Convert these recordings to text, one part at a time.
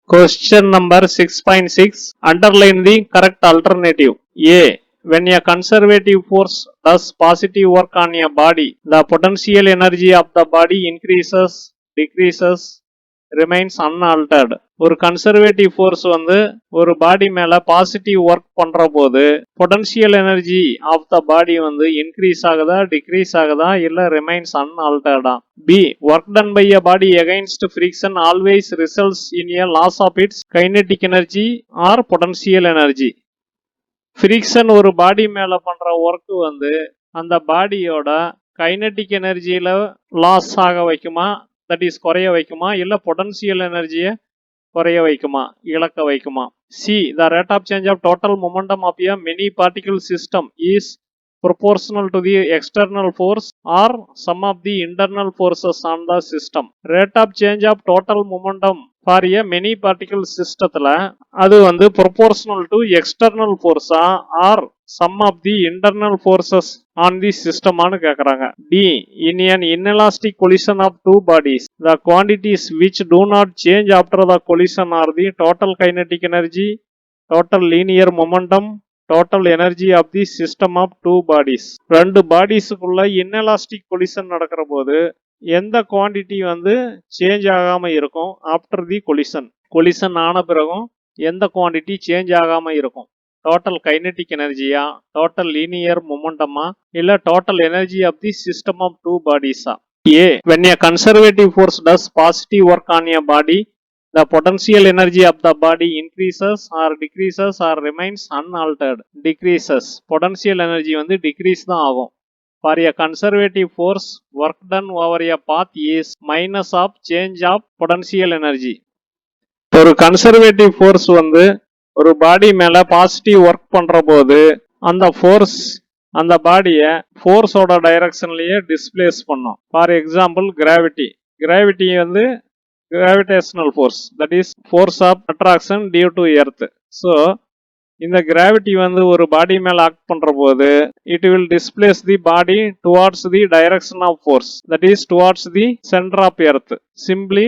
Question number 6.6. Underline the correct alternative. A. When a conservative force does positive work on a body, the potential energy of the body increases, decreases, remains unaltered. ஒரு conservative force வந்து ஒரு body மேல positive work பண்ற போது potential energy of the body வந்து increase ஆகுதா, decrease ஆகுதா, இல்ல ரிமைன்ஸ் அன்ஆல்டர்டா. B. Work done by a body against friction always results in a loss of its kinetic energy or potential energy. Friction ஒரு body மேல பண்ற ஒர்க் வந்து அந்த பாடியோட கைனட்டிக் எனர்ஜியில லாஸ் ஆக வைக்குமா, தட் இஸ் குறைய வைக்குமா, இல்ல பொட்டன்ஷியல் எனர்ஜியை குறைய வைக்குமா, இழக்க வைக்குமா. C. The rate of change of total momentum of a many particle system is proportional to the external force or sum of the internal forces on the system. Rate of change of total momentum for a many particle systemத்துல அது வந்து proportional to external force or sum of the internal forces on the system ஆனு கேக்குறாங்க. D. In an inelastic collision of two bodies, the quantities which do not change after the collision are the total kinetic energy, total linear momentum, total energy of the system of two bodies. ரெண்டு பாடிஸுக்குள்ள inelastic collision நடக்கிற போது எந்த quantity வந்து change ஆகாம இருக்கும் after the collision ஆன பிறகும் எந்த குவான்டிட்டி சேஞ்ச் ஆகாம இருக்கும்? டோட்டல் கைனட்டிக் எனர்ஜியா, டோட்டல் லீனியர் மொமெண்டமா, இல்ல total energy of the system of two பாடிஸா? A. when a conservative force does positive work on a body, the potential energy of the body increases or decreases or remains unaltered. Decreases. Potential energy வந்து decrease தான் ஆகும். For a conservative force, work done over a path is minus of change of potential energy. ஒரு conservative force வந்து ஒரு body மேல positive work பண்ற போது அந்த ஃபோர்ஸ் அந்த பாடியை ஃபோர்ஸோட டைரக்ஷன்லயே டிஸ்பிளேஸ் பண்ணும். ஃபார் எக்ஸாம்பிள் கிராவிட்டி வந்து gravitational force, that is force of attraction due to earth. So இந்த கிராவிட்டி வந்து ஒரு பாடி மேல ஆக்ட் பண்ற போது it will displace the body towards the direction of force, that is towards the center of earth, simply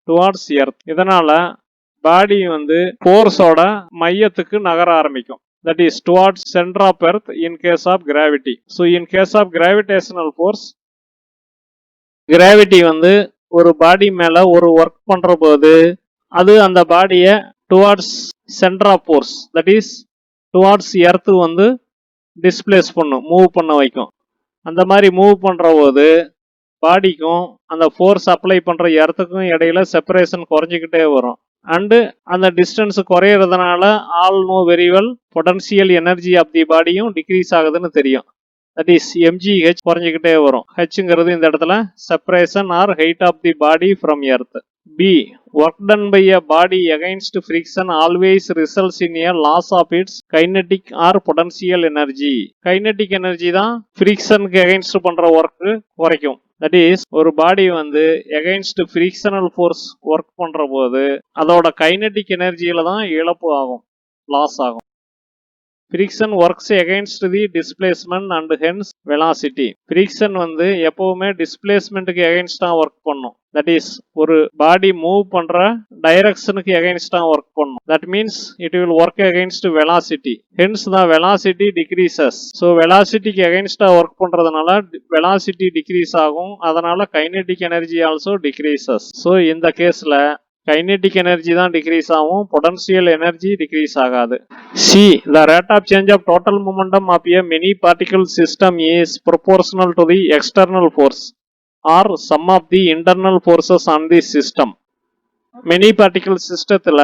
towards earth. இதனால பாடி வந்து ஃபோர்ஸோட மையத்துக்கு நகர ஆரம்பிக்கும், that is towards center of earth in case of gravity. So in case of gravitational force, gravity வந்து ஒரு body மேல ஒரு work பண்ற போது அது அந்த பாடியை towards centre of force, that is towards earth வந்து டிஸ்பிளேஸ் பண்ணும், மூவ் பண்ண வைக்கும். அந்த மாதிரி மூவ் பண்ற போது பாடிக்கும் அந்த ஃபோர்ஸ் அப்ளை பண்ற எர்த்துக்கும் இடையில செப்பரேஷன் குறைஞ்சிக்கிட்டே வரும். அண்டு அந்த டிஸ்டன்ஸ் குறையிறதுனால all know very well potential energy of the பாடியும் டிக்ரீஸ் ஆகுதுன்னு தெரியும். தட் இஸ் mgh குறைஞ்சிக்கிட்டே வரும். ஹெச்ங்கிறது இந்த இடத்துல separation or height of the body from earth. B. Work done by a body against friction always results in a loss of its kinetic or potential energy. Kinetic energy தான் ஃப்ரிக்ஷனுக்கு against பண்ற work குறைக்கும். That is ஒரு body வந்து against frictional force work பண்ற போது அதோட kinetic எனர்ஜியில தான் இழப்பு ஆகும், லாஸ் ஆகும். Friction works against the displacement and hence velocity. Friction வந்து எப்பவுமே டிஸ்பிளேஸ்மெண்ட்டுக்கு எகைன்ஸ்டா ஒர்க் பண்ணும், தட் இஸ் ஒரு பாடி மூவ் பண்ற டைரக்ஷனுக்கு எகைன்ஸ்டா ஒர்க் பண்ணும். That means it will work against velocity, hence the velocity decreases. So வெலாசிட்டிக்கு எகைன்ஸ்டா ஒர்க் பண்றதுனால வெலாசிட்டி டிக்ரீஸ் ஆகும், அதனால kinetic energy also decreases. So இந்த கேஸ்ல கைனெட்டிக் எனர்ஜி தான் டிக்ரீஸ் ஆகும், பொட்டன்ஷியல் எனர்ஜி டிக்ரீஸ் ஆகாது. C. The rate of change of total momentum of a many particle system is proportional to the external force or sum of the internal forces on the system. Many particle சிஸ்டத்துல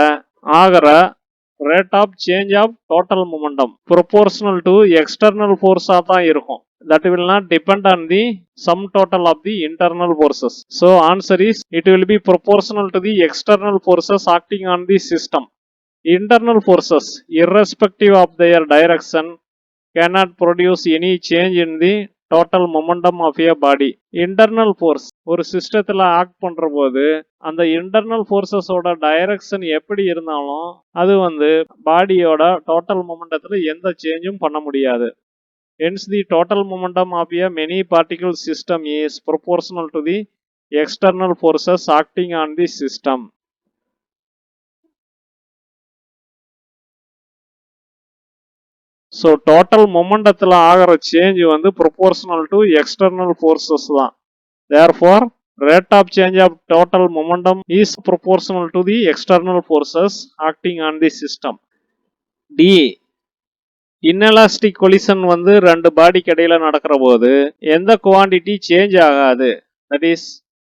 ஆகிற rate of change of total momentum proportional to external ஃபோர்ஸா தான் இருக்கும். That will not depend on the sum total of the internal forces. So answer is it will be proportional to the external forces acting on the system. Internal forces, irrespective of their direction, cannot produce any change in the total momentum of a body. Internal force ஒரு சிஸ்டத்துல act பண்ற போது அந்த internal ஃபோர்ஸஸோட direction எப்படி இருந்தாலும் அது வந்து பாடியோட டோட்டல் மொமெண்டத்துல எந்த சேஞ்சும் பண்ண முடியாது. Hence, the total momentum of a many particle system is proportional to the external forces acting on the system. So total மொமெண்டத்தில் ஆகிற சேஞ்ச் வந்து ப்ரொபோர்ஷனல் டு எக்ஸ்டர்னல் ஃபோர்ஸஸ் தான். Therefore rate of change of total momentum is proportional to the external forces acting on the system. D. inelastic collision வந்து ரெண்டு பாடிக்கு இடையில நடக்கிற போது எந்த குவாண்டிட்டி சேஞ்ச் ஆகாது. தட் இஸ்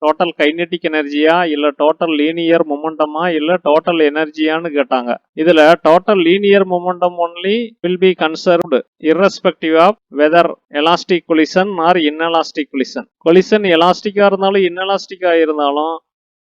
டோட்டல் கைனெட்டிக் எனர்ஜியா இல்ல டோட்டல் லீனியர் மொமெண்டமா இல்ல டோட்டல் எனர்ஜியான்னு கேட்டாங்க. இதுல total linear momentum only will be conserved irrespective of whether elastic collision or inelastic collision. Collision எலாஸ்டிக்கா இருந்தாலும் இன்எலாஸ்டிக்கா இருந்தாலும்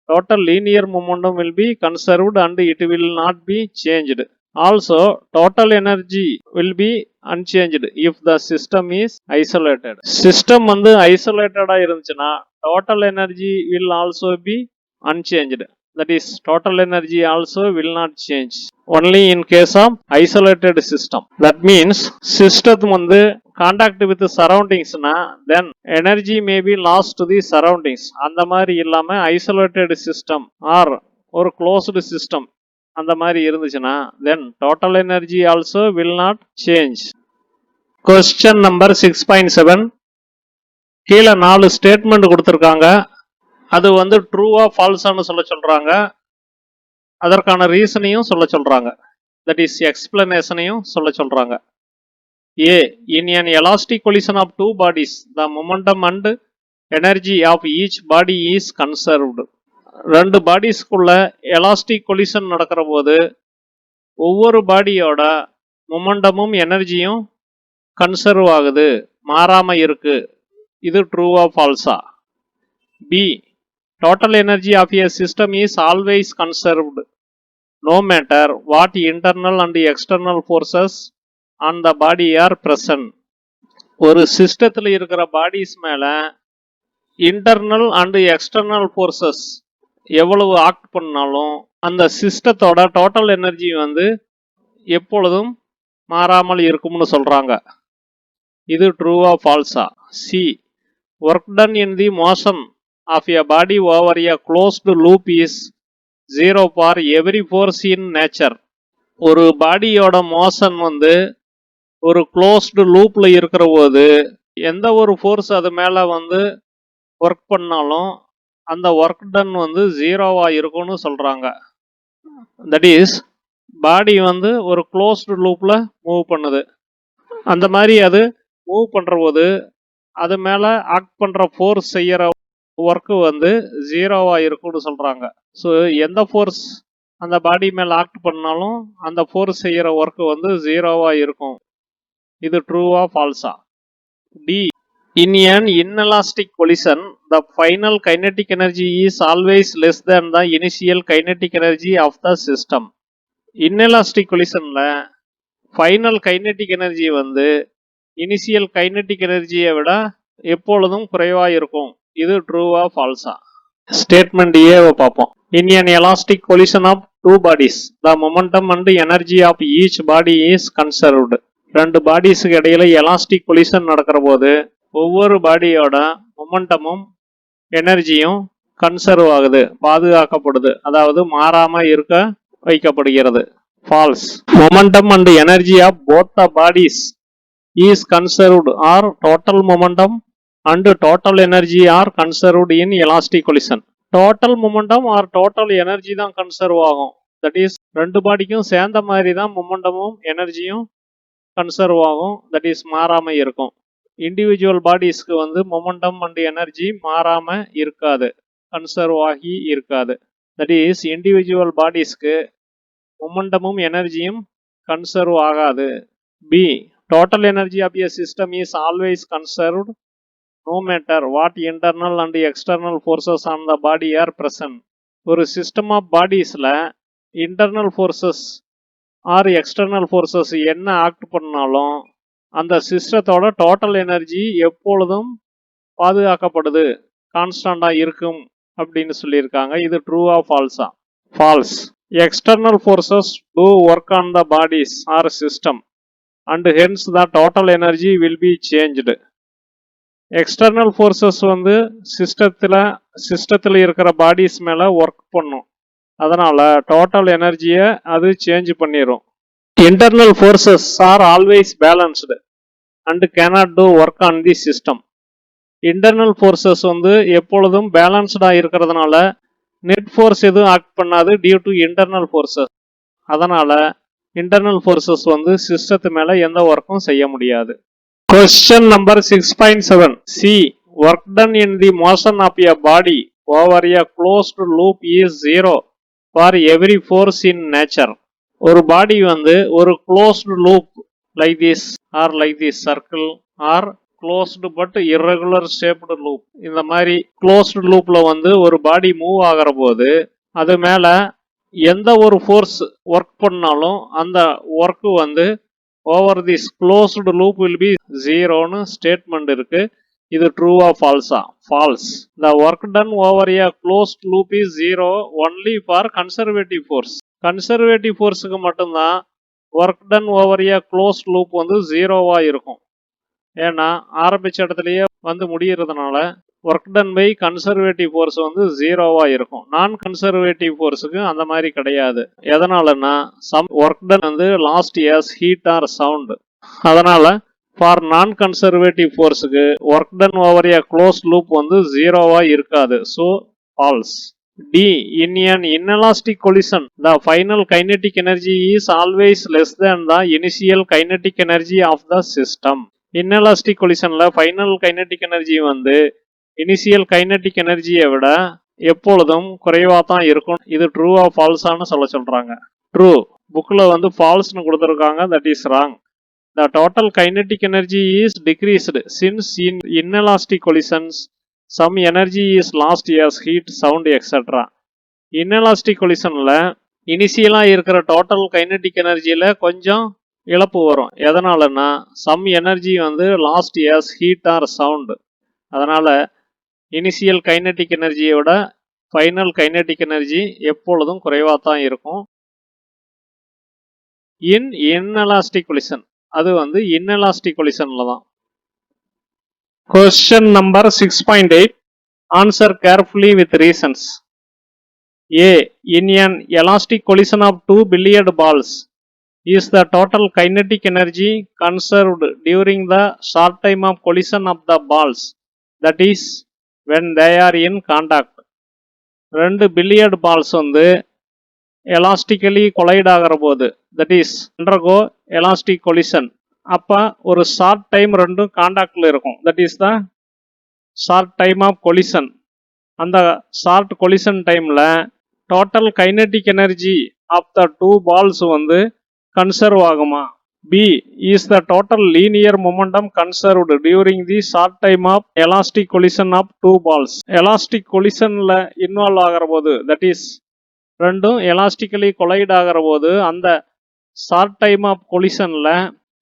total linear momentum will be conserved and it will not be changed. Also, total energy will be unchanged if the system is isolated. System வந்து isolated இருந்துச்சுன்னா total energy will also be unchanged. That is, total energy also will not change. Only in case of isolated system. That means system வந்து contact with the surroundings na then energy may be lost to the surroundings. அந்த மாதிரி இல்லாம isolated system or ஒரு closed system அந்த மாதிரி இருந்துச்சுன்னா then total energy also will not change. Question number 6.7. கீழே 4 statement கொடுத்துருக்காங்க. அது வந்து ட்ரூவா ஃபால்ஸான்னு சொல்ல சொல்றாங்க. அதற்கான ரீசனையும் சொல்ல சொல்றாங்க. தட் இஸ் எக்ஸ்பிளனேஷனையும் சொல்ல சொல்றாங்க. A. In an elastic collision of two bodies, the momentum and energy of each body is conserved. ரெண்டு பாடிஸ்க்குள்ள எலாஸ்டிக் கொலிஷன் நடக்கிற போது ஒவ்வொரு பாடியோட மொமெண்டமும் எனர்ஜியும் கன்சர்வ் ஆகுது, மாறாம இருக்கு. இது ட்ரூவா ஃபால்ஸா? B. Total energy of a system is always conserved no matter what internal and external forces on the body are present. ஒரு சிஸ்டத்தில் இருக்கிற பாடிஸ் மேல இன்டர்னல் அண்ட் எக்ஸ்டர்னல் ஃபோர்ஸஸ் எவ்வளவு ஆக்ட் பண்ணாலும் அந்த சிஸ்டத்தோட டோட்டல் எனர்ஜி வந்து எப்பொழுதும் மாறாமல் இருக்கும்னு சொல்றாங்க. இது ட்ரூவா ஃபால்ஸா? C. Work done in the motion of a body over a closed loop is 0 for every force in nature. ஒரு பாடியோட மோஷன் வந்து ஒரு க்ளோஸ்டு லூப்ல இருக்கிற போது எந்த ஒரு ஃபோர்ஸ் அது மேல வந்து ஒர்க் பண்ணாலும் அந்த ஒர்க் டன் வந்து 0வா இருக்கும்னு சொல்றாங்க. தட் இஸ் பாடி வந்து ஒரு க்ளோஸ்டு லூப்ல மூவ் பண்ணுது. அந்த மாதிரி அது மூவ் பண்ற போது அது மேல ஆக்ட் பண்ற ஃபோர்ஸ் செய்யற ஒர்க்கு வந்து 0வா இருக்கும்னு சொல்றாங்க. ஸோ எந்த ஃபோர்ஸ் அந்த பாடி மேல ஆக்ட் பண்ணாலும் அந்த ஃபோர்ஸ் செய்யற ஒர்க்கு வந்து 0வா இருக்கும். இது ட்ரூவா ஃபால்ஸா? D. In an inelastic collision, the final kinetic energy is always less than the initial kinetic energy of the system. Inelastic collisionல final kinetic energy வந்து initial kinetic energy-யை விட எப்பொழுதும் குறைவா இருக்கும். இது ட்ரூவா ஃபால்ஸா? ஸ்டேட்மெண்ட் ஏவை பார்ப்போம். In an elastic collision of two bodies, the momentum and energy of each body is conserved. ரெண்டு பாடிஸுக்கு இடையில எலாஸ்டிக் கொலிஷன் நடக்கிற போது ஒவ்வொரு பாடியோட மொமெண்டமும் எனர்ஜியும் கன்சர்வ் ஆகுது, பாதுகாக்கப்படுது, அதாவது மாறாம இருக்க வைக்கப்படுகிறது. False. Momentum and energy of both the bodies is conserved or total momentum and total energy are conserved in elastic collision. Total momentum or total energy தான் கன்சர்வ் ஆகும். தட் இஸ் ரெண்டு பாடிக்கும் சேர்ந்த மாதிரி தான் மொமெண்டமும் எனர்ஜியும் கன்சர்வ் ஆகும். தட் இஸ் மாறாம இருக்கும். இண்டிவிஜுவல் பாடிஸ்க்கு வந்து மொமெண்டம் அண்ட் எனர்ஜி மாறாம இருக்காது, கன்சர்வ் ஆகி இருக்காது. தட் இஸ் இண்டிவிஜுவல் பாடிஸ்க்கு மொமெண்டமும் எனர்ஜியும் கன்சர்வ் ஆகாது. B. Total energy of a system is always conserved no matter what internal and external forces on the body are present. ஒரு சிஸ்டம் ஆஃப் பாடிஸ்ல internal forces or external forces என்ன act பண்ணாலும் அந்த சிஸ்டத்தோட total energy எப்பொழுதும் பாதுகாக்கப்படுது, கான்ஸ்டண்டா இருக்கும் அப்படின்னு சொல்லியிருக்காங்க. இது ட்ரூவா ஃபால்ஸா? False. External forces do work on the bodies or system and hence the total energy will be changed. External forces வந்து சிஸ்டத்தில் இருக்கிற பாடிஸ் மேல ஒர்க் பண்ணும், அதனால டோட்டல் எனர்ஜியை அது சேஞ்ச் பண்ணிடும். Internal forces are always balanced and cannot do work on the system. Internal forces வந்து எப்பொழுதும் பேலன்ஸ்டா இருக்கிறதுனால நெட் ஃபோர்ஸ் எதுவும் ஆக்ட் பண்ணாது டியூ டு இன்டர்னல் ஃபோர்ஸஸ். அதனால இன்டர்னல் ஃபோர்ஸஸ் வந்து சிஸ்டத்து மேல எந்த ஒர்க்கும் செய்ய முடியாது. Question number 6.7. C. Work done in the motion of a body over a closed loop is zero for every force in nature. ஒரு பாடி வந்து ஒரு closed loop like this or like this circle or closed but irregular shaped loop, இந்த மாதிரி closed loopல வந்து ஒரு body move ஆகிற போது அது மேல எந்த ஒரு ஃபோர்ஸ் ஒர்க் பண்ணாலும் அந்த ஒர்க் வந்து over this closed loop will be ஜீரோன்னு ஸ்டேட்மெண்ட் இருக்கு. இது ட்ரூவா ஃபால்ஸா? False. The work done over a closed loop is zero only for conservative force. Conservative ஃபோர்ஸுக்கு மட்டும்தான் work done over a closed loop வந்து ஜீரோவா இருக்கும். ஏன்னா ஆரம்பிச்ச இடத்துலயே வந்து முடியறதுனால work done by conservative force வந்து ஜீரோவா இருக்கும். நான் கன்சர்வேட்டிவ் ஃபோர்ஸுக்கு அந்த மாதிரி கிடையாது. எதனாலன்னா சம் ஒர்க் டன் வந்து lost as heat or sound. அதனால ஃபார் நான் கன்சர்வேட்டிவ் ஃபோர்ஸுக்கு work done over a close loop வந்து ஜீரோவா இருக்காது. So false. D. In an inelastic collision, the final kinetic energy is always less than the initial kinetic energy of the system. Inelastic collisionல final kinetic energy வந்து initial kinetic எனர்ஜியை விட எப்பொழுதும் குறைவா தான் இருக்கும். இது ட்ரூவா ஃபால்ஸான்னு சொல்றாங்க. ட்ரூ. புக்ல வந்து ஃபால்ஸ்னு கொடுத்துருக்காங்க. That is wrong. The total kinetic energy is decreased since in inelastic collisions some energy is lost as heat sound etcetera. Inelastic கொலிஷன்ல இனிஷியலா இருக்கிற டோட்டல் கைனடிக் எனர்ஜியில கொஞ்சம் இழப்பு வரும். எதனாலன்னா சம் எனர்ஜி வந்து lost as heat or sound. அதனால இனிஷியல் கைனடிக் எனர்ஜியோட ஃபைனல் கைனடிக் எனர்ஜி எப்பொழுதும் குறைவா தான் இருக்கும். இன்எலாஸ்டிக் கொலிஷன் அது வந்து இன்எலாஸ்டிக் கொலிஷன்ல தான். Question number 6.8. Answer carefully with reasons. A. In an elastic collision of two billiard balls, is the total kinetic energy conserved during the short time of collision of the balls, that is when they are in contact. ரெண்டு billiard balls வந்து elastically collide ஆகிற போது, that is undergo elastic collision, அப்போ ஒரு short time ரெண்டும் காண்டாக்டில் இருக்கும். That is the short time of collision. அந்த ஷார்ட் கொலிஷன் டைமில் total kinetic energy of the two balls வந்து கன்சர்வ் ஆகுமா? B. Is the total linear momentum conserved during the short time of elastic collision of two balls? Elastic collisionல involve ஆகிற போது, that is ரெண்டும் elastically collide ஆகிற போது அந்த short time of கொலிஷன்ல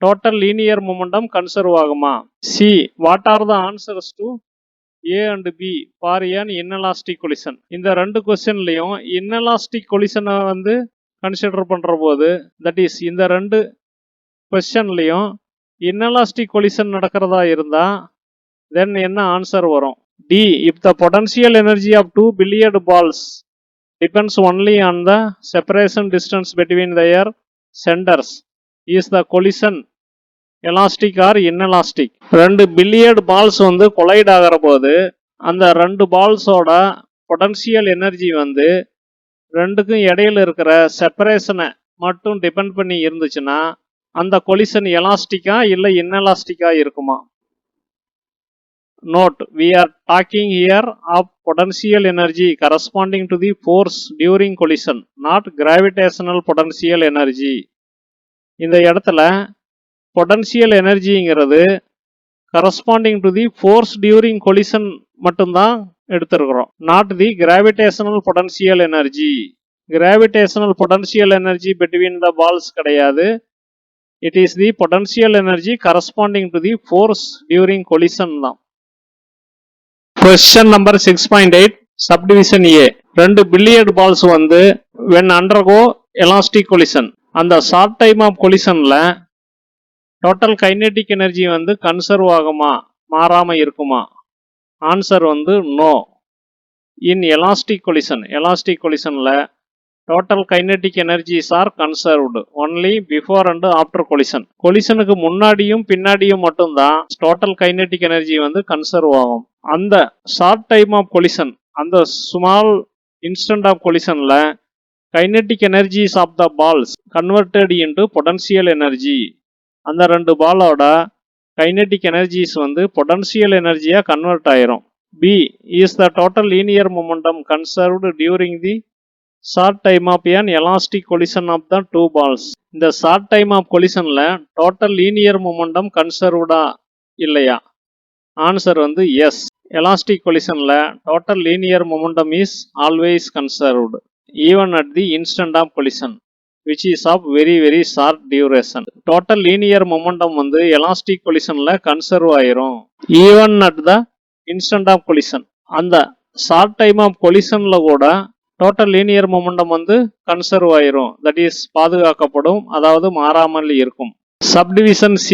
டோட்டல் லீனியர் மொமெண்டம் கன்சர்வ் ஆகுமா? C. What are the answers to A and B for an inelastic collision? இந்த ரெண்டு கொஸ்டின்லையும் இன்எலாஸ்டிக் கொலிஷனை வந்து கன்சிடர் பண்ற போது, தட் இஸ் இந்த ரெண்டு கொஸ்டின்லையும் இன்எலாஸ்டிக் கொலிஷன் நடக்கிறதா இருந்தா தென் என்ன ஆன்சர் வரும்? D. If the potential energy of two billiard balls depends only on the separation distance between their centers, is the collision elastic or inelastic? ரெண்டு பில்லியர்டு பால்ஸ் வந்து collide ஆகிற போது அந்த ரெண்டு பால்ஸோட பொட்டன்ஷியல் எனர்ஜி வந்து ரெண்டுக்கும் இடையில இருக்கிற செப்பரேஷனை மட்டும் டிபெண்ட் பண்ணி இருந்துச்சுன்னா அந்த கொலிஷன் எலாஸ்டிக்கா இல்லை இன்எலாஸ்டிக்கா இருக்குமா? Note, we are talking here of potential energy corresponding to the force during collision, not gravitational potential energy. இந்த இடத்துல potential energyங்கிறது corresponding to the force during collision மட்டும்தான் எடுத்திருக்கிறோம், not the gravitational potential energy. Gravitational potential energy between the balls கிடையாது. It is the potential energy corresponding to the force during collision தான். Question number 6.8. Subdivision A. ரெண்டு billiard balls வந்து when undergo elastic collision, அந்த short time of கொலிஷன்ல total kinetic energy வந்து conserve ஆகுமா, மாறாம இருக்குமா? ஆன்சர் வந்து no. In elastic collision, elastic கொலிஷன்ல total kinetic energies are conserved only before and after collision. கொலிஷனுக்கு முன்னாடியும் பின்னாடியும் மட்டும்தான் total kinetic energy வந்து கன்சர்வ் ஆகும். அந்த ஷார்ட் டைம் ஆஃப் கொலிஷன், அந்த ஸ்மால் இன்ஸ்டன்ட் ஆஃப் கொலிஷன்ல kinetic energies of the balls converted into potential energy. அந்த ரெண்டு பாலோட kinetic energies வந்து potential எனர்ஜியா கன்வெர்ட் ஆயிரும். B is the total linear momentum conserved during the short time of an elastic collision of the two balls. இந்த short time of collisionல total linear momentum conservedா இல்லையா? Answer வந்து yes. Elastic collisionல total linear momentum is always conserved even at the instant of collision, which is of very short duration. Total linear momentum வந்து elastic collisionல conserve ஆயிரும் even at the instant of collision. அந்த short time of collisionல கூட total linear momentum வந்து conserve ஆயிரும், that is பாதுகாக்கப்படும், அதாவது மாறாமல் இருக்கும். Subdivision C.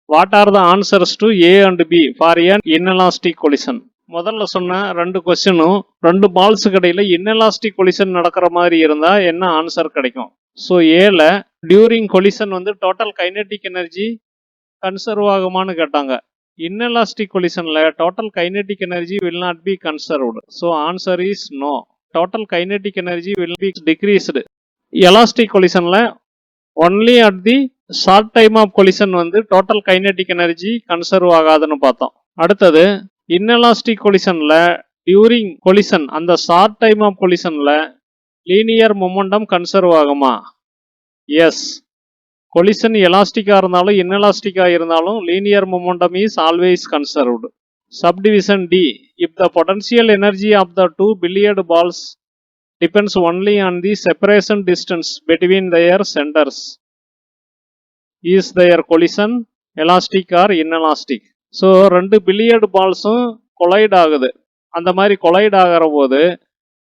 What are the answers to A and B for an inelastic collision? முதல்ல சொன்ன ரெண்டு கொஸ்டினும் ரெண்டு பால்ஸுக்கு இடையில இன்எலாஸ்டிக் கொலிஷன் நடக்கிற மாதிரி இருந்தா என்ன ஆன்சர் கிடைக்கும்? ஸோ ஏல டியூரிங் கொலிஷன் வந்து டோட்டல் கைனெட்டிக் எனர்ஜி கன்சர்வ் ஆகுமான்னு கேட்டாங்க. இன்எலாஸ்டிக் கொலிஷன்ல total kinetic energy will not be conserved. So answer is no. Total kinetic energy will be decreased. Elastic கொலிஷன்ல only at the short time of collision வந்து total kinetic energy conserve ஆகாதுன்னு பார்த்தோம். அடுத்தது inelastic கொலிஷன்ல during collision அந்த short time of கொலிஷன்ல linear momentum conserve ஆகுமா? Yes. Collision எலாஸ்டிக்கா இருந்தாலும் இன்எலாஸ்டிக்கா இருந்தாலும் linear momentum is always conserved. Subdivision D. If the potential energy of the two billiard balls depends only on the separation distance between their centres, is their collision elastic or inelastic? So ரெண்டு billiard பால்ஸும் collide ஆகுது. அந்த மாதிரி collide ஆகிற போது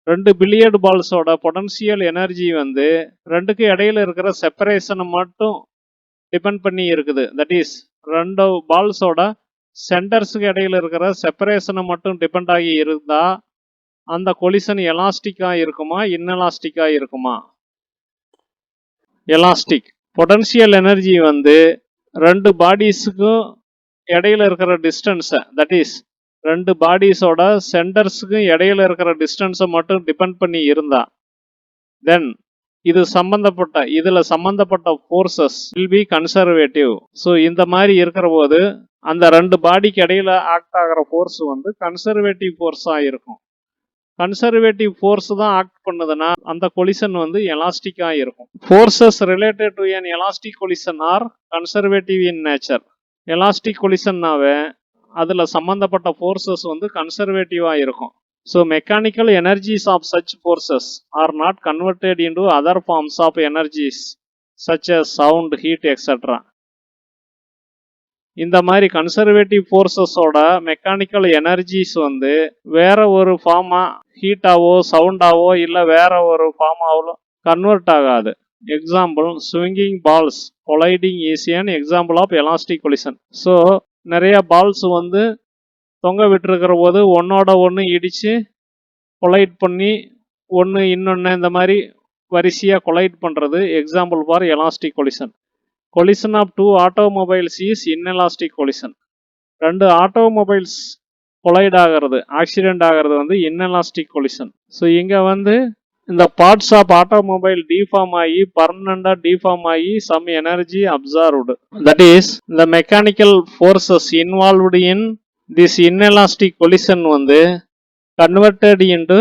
ரெண்டு பில்லியர்டு பால்ஸோட potential energy வந்து ரெண்டுக்கு இடையில இருக்கிற செப்பரேஷனை மட்டும் டிபெண்ட் பண்ணி இருக்குது. தட் இஸ் ரெண்டு பால்ஸோட சென்டர்ஸுக்கு இடையில இருக்கிற செப்பரேஷனை மட்டும் டிபெண்ட் ஆகி இருந்தா அந்த கொலிஷன் எலாஸ்டிக்கா இருக்குமா இன்எலாஸ்டிக்கா இருக்குமா? எலாஸ்டிக். பொட்டன்ஷியல் எனர்ஜி வந்து ரெண்டு பாடிஸுக்கும் இடையில இருக்கிற டிஸ்டன்ஸை, தட் இஸ் ரெண்டு பாடிஸோட சென்டர்ஸுக்கும் இடையில இருக்கிற டிஸ்டன்ஸை மட்டும் டிபெண்ட் பண்ணி இருந்தா தென் இதுல சம்பந்தப்பட்ட forces will be conservative. So இந்த மாதிரி இருக்கிற போது அந்த ரெண்டு பாடிக்கு இடையில ஆக்ட் ஆகிற ஃபோர்ஸ் வந்து கன்சர்வேட்டிவ் ஃபோர்ஸா இருக்கும். கன்சர்வேட்டிவ் ஃபோர்ஸ் தான் ஆக்ட் பண்ணுதுன்னா அந்த கொலிஷன் வந்து எலாஸ்டிக்கா இருக்கும். Forces related to an elastic collision are conservative in nature. Elastic கொலிஷன்னாவே அதுல சம்பந்தப்பட்ட ஃபோர்ஸஸ் வந்து கன்சர்வேட்டிவா இருக்கும். So mechanical energies of such forces are not converted into other forms of energies such as sound, heat etcetera. இந்த மாதிரி conservative ஃபோர்ஸஸோட mechanical energies வந்து வேற ஒரு ஃபார்மா ஹீட்டாவோ சவுண்டாவோ இல்லை வேற ஒரு ஃபார்மாவோ கன்வெர்ட் ஆகாது. Example, swinging balls colliding is an example of elastic collision. So நிறைய பால்ஸ் வந்து தொங்க விட்டுருக்கிற போது ஒன்னோட ஒன்று இடித்து கொலைட் பண்ணி ஒன்று இன்னொன்று இந்த மாதிரி வரிசையாக கொலைட் பண்ணுறது example for elastic collision. Collision of two automobiles is inelastic collision. ரெண்டு ஆட்டோமொபைல்ஸ் கொலைட் ஆகிறது, ஆக்சிடென்ட் ஆகிறது வந்து இன்எலாஸ்டிக் கொலிஷன். ஸோ இங்கே வந்து இந்த பார்ட்ஸ் ஆஃப் ஆட்டோமொபைல் டிஃபார்ம் ஆகி பர்மனண்டா டிஃபார்ம் ஆகி some energy absorbed. That is the mechanical forces involved in this inelastic collision வந்து converted into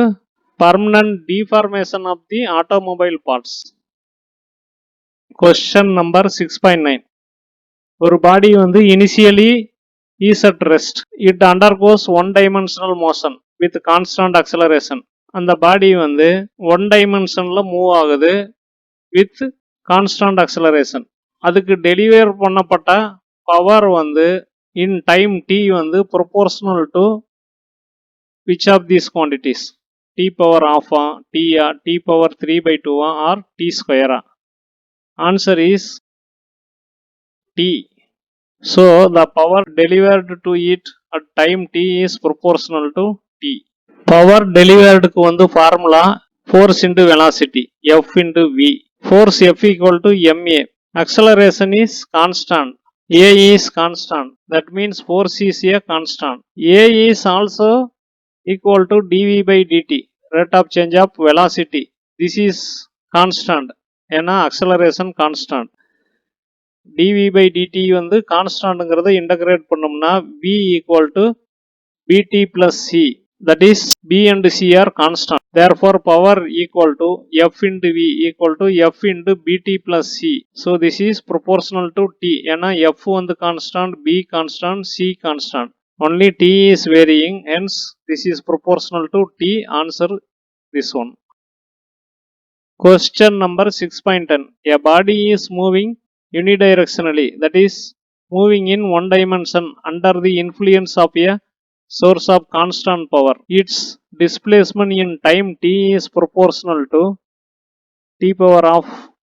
permanent deformation of the automobile parts. Question number 6.9. ஒரு body வந்து initially is at rest. It undergoes one dimensional motion with constant acceleration. அந்த body வந்து one டைமென்ஷன்ல move ஆகுது with constant acceleration. அதுக்கு deliver பண்ணப்பட்ட power வந்து in time T வந்து proportional to which of these quantities? T power ஆஃபா, டியா, டி பவர் 3/2 ஆர் டி ஸ்கொயரா? Answer is T. So the power delivered to it at time t is proportional to t. Power டெலிவர்டுக்கு வந்து formula force into velocity. F into V. Force F equal to ma. Acceleration is constant. A is constant. That means force is a constant. A is also equal to dv by dt, rate of change of velocity. This is constant. ஏன்னா acceleration constant. dv by dt வந்து கான்ஸ்டன்ட்ங்கிறத integrate பண்ணோம்னா v equal to bt plus c, that is b and c are constant. Therefore power equal to f into v equal to f into bt plus c. So this is proportional to t. ஏன்னா f வந்து constant, b constant, c constant. Only t is varying, hence this is proportional to t. Answer this one. Question number 6.10. A body is moving unidirectionally, that is moving in one dimension under the influence of a source of constant power. Its displacement in time t is proportional to t power of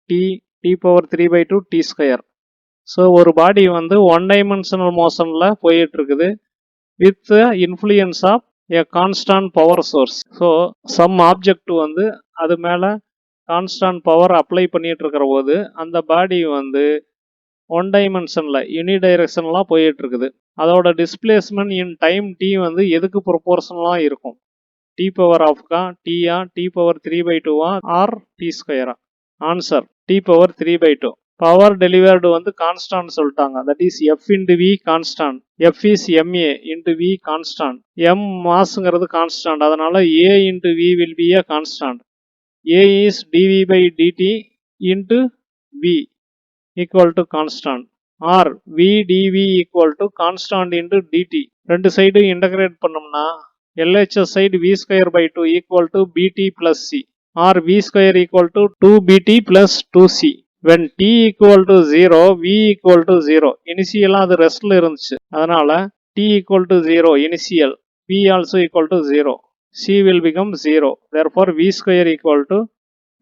t power 3 by 2 t square. So ஒரு body வந்து one dimensional மோஷனில் போயிட்டு இருக்குது with influence of a constant power source. So some object வந்து அது மேலே constant power apply பண்ணிட்டு இருக்கிற போது அந்த பாடி வந்து ஒன் டைமென்ஷனில் யூனிடைரக்ஷனலாக போயிட்டு இருக்குது. அதோட டிஸ்பிளேஸ்மெண்ட் இன் டைம் டி வந்து எதுக்கு ப்ரொபோர்ஷனலாக இருக்கும்? டி பவர் ஆஃப்கா, டியா, டி பவர் 3 by 2வா ஆர் டி ஸ்கொயரா? Answer T power 3 by 2. Power delivered வந்து கான்ஸ்டன்ட் சொல்லிட்டாங்க. That is F into V constant. F is MA into V constant. M மாஸ்ங்கிறது கான்ஸ்டன்ட், அதனால A into V will be a constant. A is DV by DT into V equal to constant. Or V DV equal to constant into DT. ரெண்டு side integrate பண்ணோம்னா LHS side v square by 2 equal to bt plus c, or v square equal to 2bt plus 2c. When t equal to 0, v equal to 0. Initial அது ரெஸ்ட்ல இருந்துச்சு, அதனால t equal to 0 initial, v also equal to 0, c will become 0. Therefore v square equal to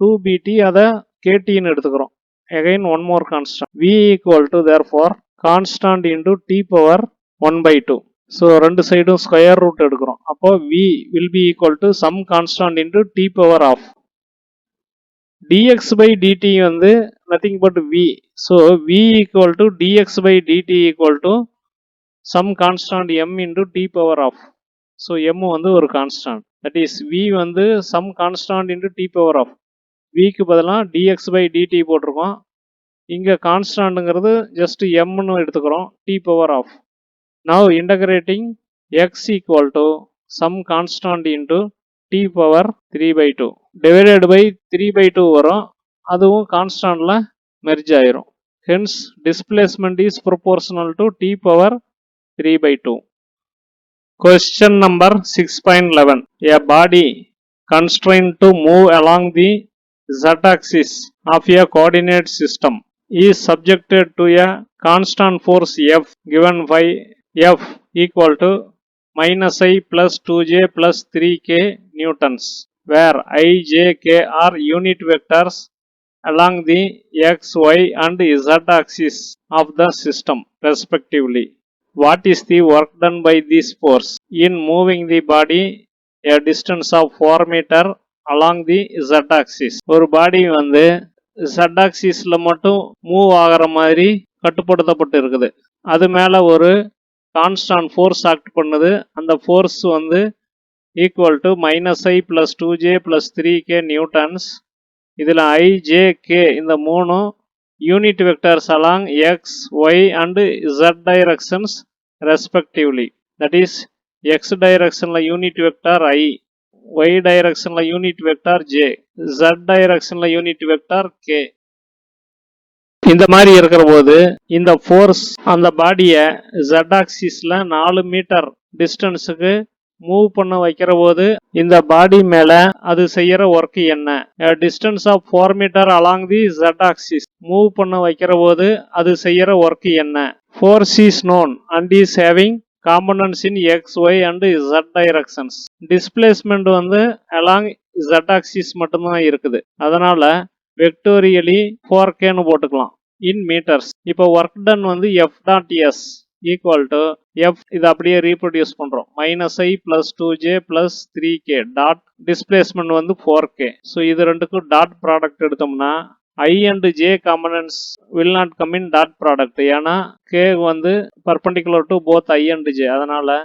2bt, அதை kt ன்னு எடுத்துக்கிறோம். Again one more constant. v equal to therefore constant into t power 1 by 2. So ரெண்டு சைடும் square root எடுக்கிறோம். அப்போ v will be equal to some constant into t power of. dx by dt வந்து nothing but v. So v equal to dx by dt equal to some constant m into t power of. So m வந்து ஒரு constant. That is v வந்து some constant into t power of. v க்கு பதிலாக dx by dt போட்டிருக்கோம். இங்கே கான்ஸ்டன்ட்ங்கிறது just mன்னு எடுத்துக்கிறோம், t power of. Now integrating x equal to some constant into t power 3 by 2 divided by 3 by 2 வரும், அதுவும் கான்ஸ்டன்ட்ல merge ஆயிரும். Hence displacement is proportional to t power 3 by 2. Question number 6.11. A body constrained to move along the z-axis of a coordinate system is subjected to a constant force F given by F equal to minus I plus 2j plus 3k newtons, where I, j, k are unit vectors along the x, y and z axis of the system respectively. What is the work done by this force in moving the body a distance of 4 meter along the z axis? ஒரு body வந்து z axisல மட்டும் move ஆகிற மாதிரி கட்டுப்படுத்தப்பட்டு இருக்குது. அது மேலே ஒரு கான்ஸ்டன்ட் ஃபோர்ஸ் ஆக்ட் பண்ணுது. அந்த ஃபோர்ஸ் வந்து equal to minus i plus 2j plus 3k newtons. இதில் ஐ, ஜே, கே இந்த மூணும் unit vectors along x, y and z directions respectively. That is x டைரக்ஷனில் யூனிட் வெக்டார் ஐ, ஒய் டைரக்ஷனில் unit vector j, z டைரக்ஷனில் unit vector k. இந்த மாதிரி இருக்கிற போது இந்த ஃபோர்ஸ் அந்த பாடியை z ஆக்சிஸ்ல 4 மீட்டர் டிஸ்டன்ஸுக்கு மூவ் பண்ண வைக்கிற போது இந்த பாடி மேல அது செய்யற ஒர்க் என்ன? Distance of 4 metre along the z axis move பண்ண வைக்கிற போது அது செய்யற ஒர்க் என்ன? Force is known and is having components in x, y and z directions. Displacement வந்து அலாங் z ஆக்சிஸ் மட்டும்தான் இருக்குது, அதனால வெக்டோரியலி 4kன்னு போட்டுக்கலாம் இன் மீட்டர்ஸ். இப்போ ஒர்க் டன் வந்து F dot s equal to f இதை அப்படியே ரீப்ரொடியூஸ் பண்ணுறோம். -i + 2j + 3k dot displacement வந்து 4k. ஸோ இது ரெண்டுக்கும் டாட் ப்ராடக்ட் எடுத்தோம்னா I and j components will not come in dot product. ஏன்னா k வந்து perpendicular to both I and j. அதனால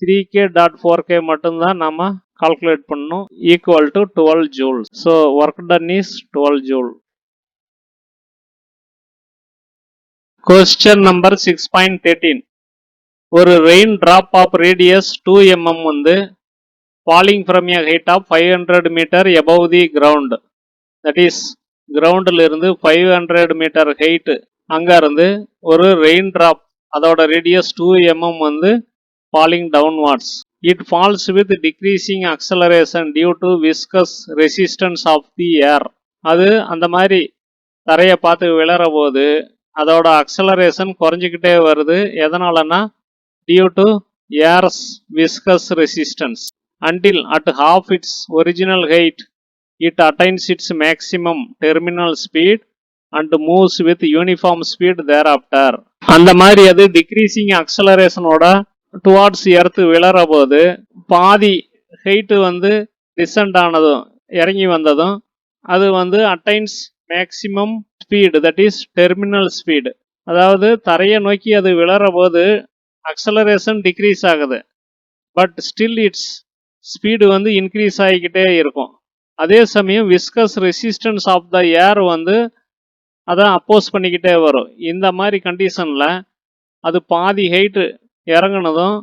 3k dot 4k மட்டும்தான் நம்ம கால்குலேட் பண்ணணும். Equal to 12 joule. So work done is 12 joule. Question number 6.13. ஒரு rain drop of radius 2 mm வந்து falling from a height of 500 meter above the ground. That is கிரவுண்டில் இருந்து 500 metre height அங்க இருந்து ஒரு ரெயின் டிராப் அதோட radius 2 mm வந்து falling downwards. It falls with decreasing acceleration due to viscous resistance of the air. அது அந்த மாதிரி தரையை பார்த்து விழற போது அதோட அக்சலரேஷன் குறைஞ்சிக்கிட்டே வருது. எதனாலனா due to air's viscous resistance. Until at half its original height it attains its maximum terminal speed and moves with uniform speed thereafter. அந்த மாதிரி அது டிக்ரீசிங் அக்சலரேஷனோட டுவார்ட்ஸ் எர்த் விழற போது பாதி ஹைட் வந்து டிசெண்ட் ஆனதும் இறங்கி வந்ததும் அது வந்து attains maximum speed, that is terminal speed. அதாவது தரையை நோக்கி அது விழற போது அக்சலரேஷன் டிக்ரீஸ் ஆகுது, பட் ஸ்டில் இட்ஸ் ஸ்பீடு வந்து இன்க்ரீஸ் ஆகிக்கிட்டே இருக்கும். அதே சமயம் விஸ்கஸ் ரெசிஸ்டன்ஸ் ஆஃப் த ஏர் வந்து அதான் அப்போஸ் பண்ணிக்கிட்டே வரும். இந்த மாதிரி கண்டிஷனில் அது பாதி ஹைட்டு இறங்குனதும்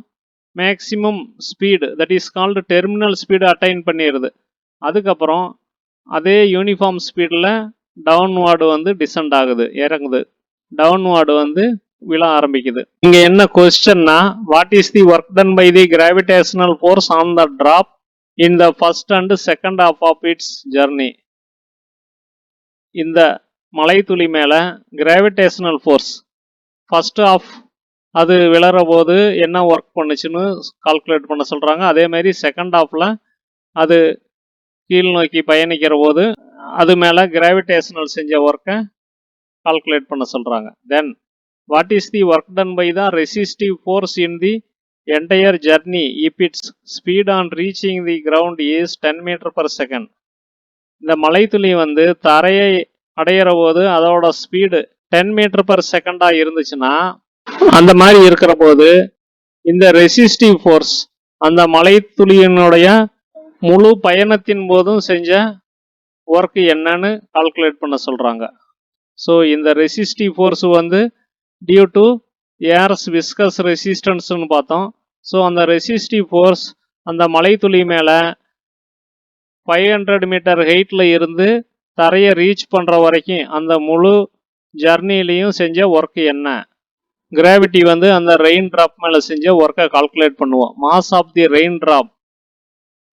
maximum speed, that is called terminal speed attain பண்ணிடுது. அதுக்கப்புறம் அதே யூனிஃபார்ம் ஸ்பீடில் டவுன்வார்டு வந்து டிசெண்ட் ஆகுது, இறங்குது. டவுன்வார்டு வந்து விழ ஆரம்பிக்குது. இங்கே என்ன கொஸ்டின்னா, what is the work done by the gravitational force on the drop in the first and second half of its journey. இந்த மலைத்துளி மேலே கிராவிடேஷனல் ஃபோர்ஸ் ஃபர்ஸ்ட் ஆஃப் அது விழற போது என்ன ஒர்க் பண்ணுச்சுன்னு கால்குலேட் பண்ண சொல்கிறாங்க. அதே மாதிரி செகண்ட் ஹாஃபில் அது கீழ் நோக்கி பயணிக்கிற போது அது மேலே கிராவிடேஷனல் செஞ்ச ஒர்க்கை கால்குலேட் பண்ண சொல்கிறாங்க. Then what is the work done by the resistive force in the entire journey if its speed on reaching the ground is 10 meter per second. இந்த மலைத்துளி வந்து தரையை அடையிற போது அதோட ஸ்பீடு 10 மீட்டர் பர் செகண்டா இருந்துச்சுன்னா, அந்த மாதிரி இருக்கிற போது இந்த ரெசிஸ்டிவ் ஃபோர்ஸ் அந்த மலைத்துளியினுடைய முழு பயணத்தின் போதும் செஞ்ச ஒர்க் என்னன்னு கால்குலேட் பண்ண சொல்றாங்க. ஸோ இந்த ரெசிஸ்டிவ் ஃபோர்ஸ் வந்து டியூ டு ஏர்ஸ் விஸ்கஸ் ரெசிஸ்டன்ஸ்னு பார்த்தோம். ஸோ அந்த ரெசிஸ்டிவ் ஃபோர்ஸ் அந்த மலைத்துளி மேலே 500 மீட்டர் ஹைட்டில் இருந்து தரையை ரீச் பண்ணுற வரைக்கும் அந்த முழு ஜர்னிலையும் செஞ்ச ஒர்க் என்ன? கிராவிட்டி வந்து அந்த ரெயின் ட்ராப் மேலே செஞ்ச ஒர்க்கை கால்குலேட் பண்ணுவோம். Mass of the rain drop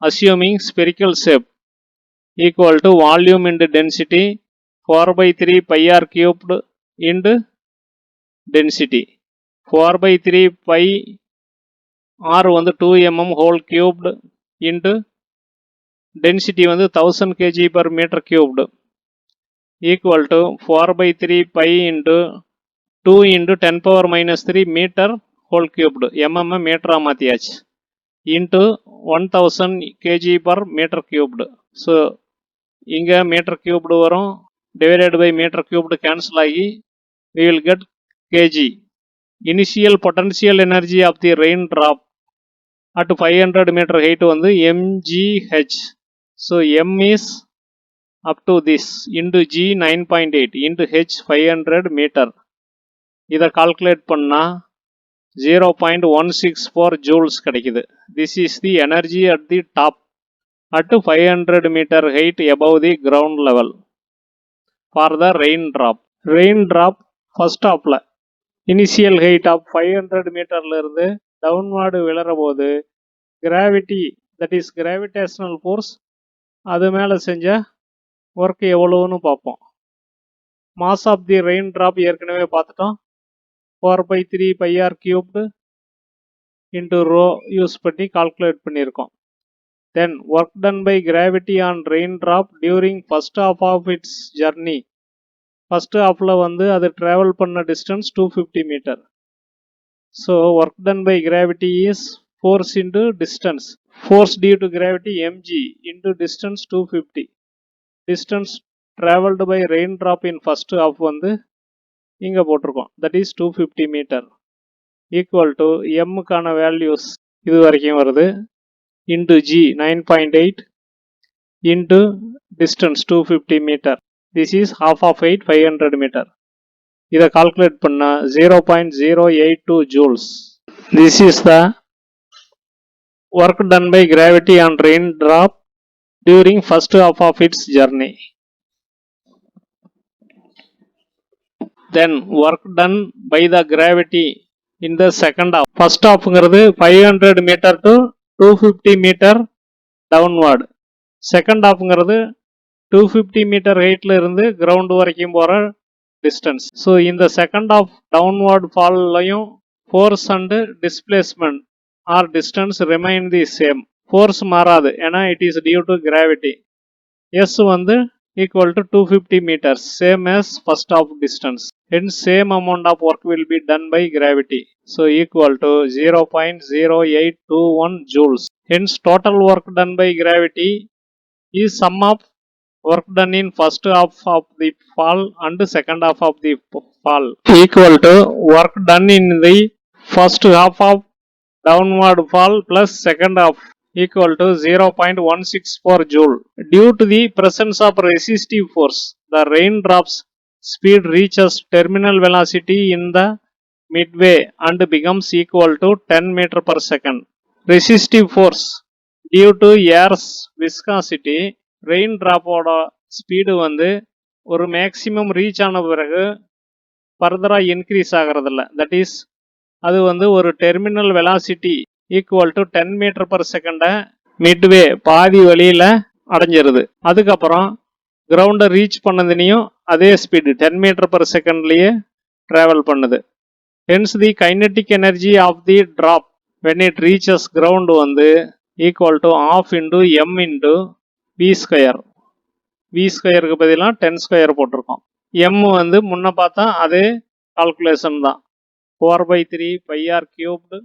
assuming spherical shape equal to volume into density 4/3 πr cubed into density. 4/3 π r வந்து 2 mm whole cubed into density வந்து 1000 kg per meter cubed equal to 4/3 π into 2 into 10⁻³ metre whole cubed. mm மீட்டராக மாற்றியாச்சு. Into 1000 kg per meter cubed. So இங்கே metre cubed வரும், divided by metre cubed cancel ஆகி we will get kg. Initial potential energy of the rain drop at 500 meter height வந்து mgh. So m is up to this into g 9.8 into h 500 meter. இதை calculate பண்ணா 0.164 joules கிடைக்குது. This is the energy at the top at 500 meter height above the ground level for the rain drop. Rain drop first halfல initial height of 500 மீட்டர்ல இருந்து downward விழற போது gravity, that is gravitational force அது மேலே செஞ்ச work எவ்வளோன்னு பார்ப்போம். Mass of the rain drop ஏற்கனவே பார்த்துட்டோம். 4/3 πr cubed இன்டு ரோ யூஸ் பண்ணி கால்குலேட் பண்ணியிருக்கோம். Then work done by gravity on rain drop during first half of its journey. First ஹாஃபில் வந்து அது ட்ராவல் பண்ண distance 250 metre. So work done by gravity is force into distance. Force due to gravity mg into distance 250. Distance traveled by raindrop in first half வந்து இங்க போட்டிருக்கோம். That is 250 meter. Equal to m கான values இது வரைக்கும் வருது. Into g 9.8 into distance 250 meter. This is half of 8 500 meter. இதை calculate பண்ணா 0.082 joules. This is the work done by gravity on raindrop during first half of its journey. Then work done by the gravity in the second half. First half ங்கிறது 500 meter to 250 meter downward. Second half ங்கிறது 250 meter heightல இருந்து ground வரைக்கும் போற distance. So in the second half downward fall லையும் force and displacement or distance remain the same. Force மாறாது ஏன்னா it is due to gravity. S வந்து equal to 250 meters same as first half distance. Hence same amount of work will be done by gravity. So equal to 0.0821 joules. Hence total work done by gravity is sum of work done in first half of the fall and second half of the fall equal to work done in the first half of downward fall plus second half equal to 0.164 joule. Due to the presence of resistive force, the raindrops speed reaches terminal velocity in the midway and becomes equal to 10 meter per second. Resistive force due to air's viscosity rain ட்ராப்போட speed வந்து ஒரு maximum reach ஆன பிறகு ஃபர்தராக increase ஆகிறதில்ல. That is அது வந்து ஒரு terminal velocity equal to 10 metre per செகண்டை மிட்வே பாதி வழியில் அடைஞ்சிருது. அதுக்கப்புறம் கிரவுண்டை ரீச் பண்ணதுனையும் அதே ஸ்பீடு 10 மீட்டர் பர் செகண்ட்லேயே ட்ராவல் பண்ணுது. Hence the kinetic energy of the drop when it reaches ground வந்து equal to half into M into v square. v ஸ்கொயருக்கு பதிலாக 10 ஸ்கொயர் போட்டிருக்கோம். m வந்து முன்ன பார்த்தா அதே கால்குலேஷன் தான். 4/3 πr கியூப்டு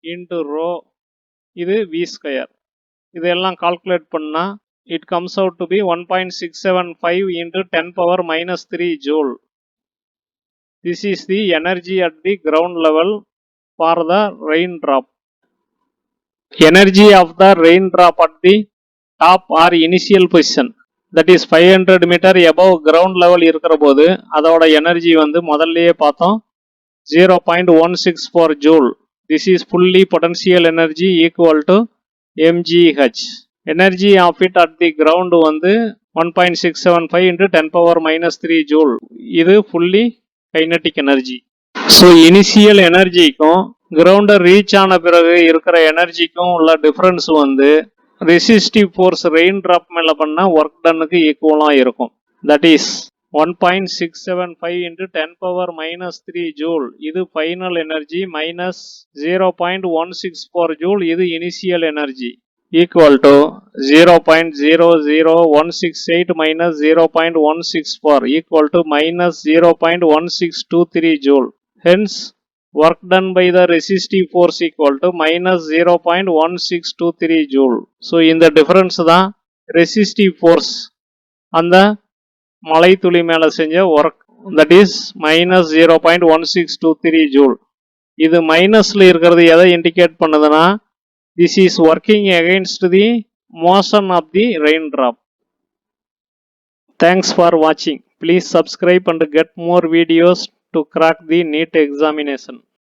இன்டு ரோ இது v ஸ்கொயர். இதெல்லாம் கால்குலேட் பண்ணால் it comes out to be 1.675 into 10 power -3 joule. This is the energy at the ground level for the rain drop. Energy of the rain drop at the top or initial position that is 500 metre above ground level இருக்கிற போது அதோட எனர்ஜி வந்து முதல்லயே பார்த்தோம் 0.164 joule. This is fully potential energy equal to mgh. Energy of it at the ground வந்து 1.675 into 10 power -3 joule. இது fully kinetic energy. So initial எனர்ஜிக்கும் கிரவுண்டை ரீச் ஆன பிறகு இருக்கிற எனர்ஜிக்கும் உள்ள டிஃபரன்ஸ் வந்து ரெசிஸ்டிவ் ஃபோர்ஸ் ரெயின் ட்ராப் மேலே பண்ணால் ஒர்க் டன்னுக்கு ஈக்குவலாக இருக்கும். That is 1.675 into 10 power -3 joule. இது ஃபைனல் எனர்ஜி மைனஸ் 0.164 ஜூல். இது initial energy equal to 0.00168 minus 0.164 equal to minus 0.1623 joule. Hence work done by the resistive force equal to minus 0.1623 joule. So இந்த difference தான் resistive force அந்த மலை துளி மேல செஞ்ச work, that is minus 0.1623 joule. இது மைனஸ்ல இருக்கிறது எதை இண்டிகேட் பண்ணுதுன்னா this is working against the motion of the raindrop. Thanks for watching. Please subscribe and get more videos to crack the NEET examination.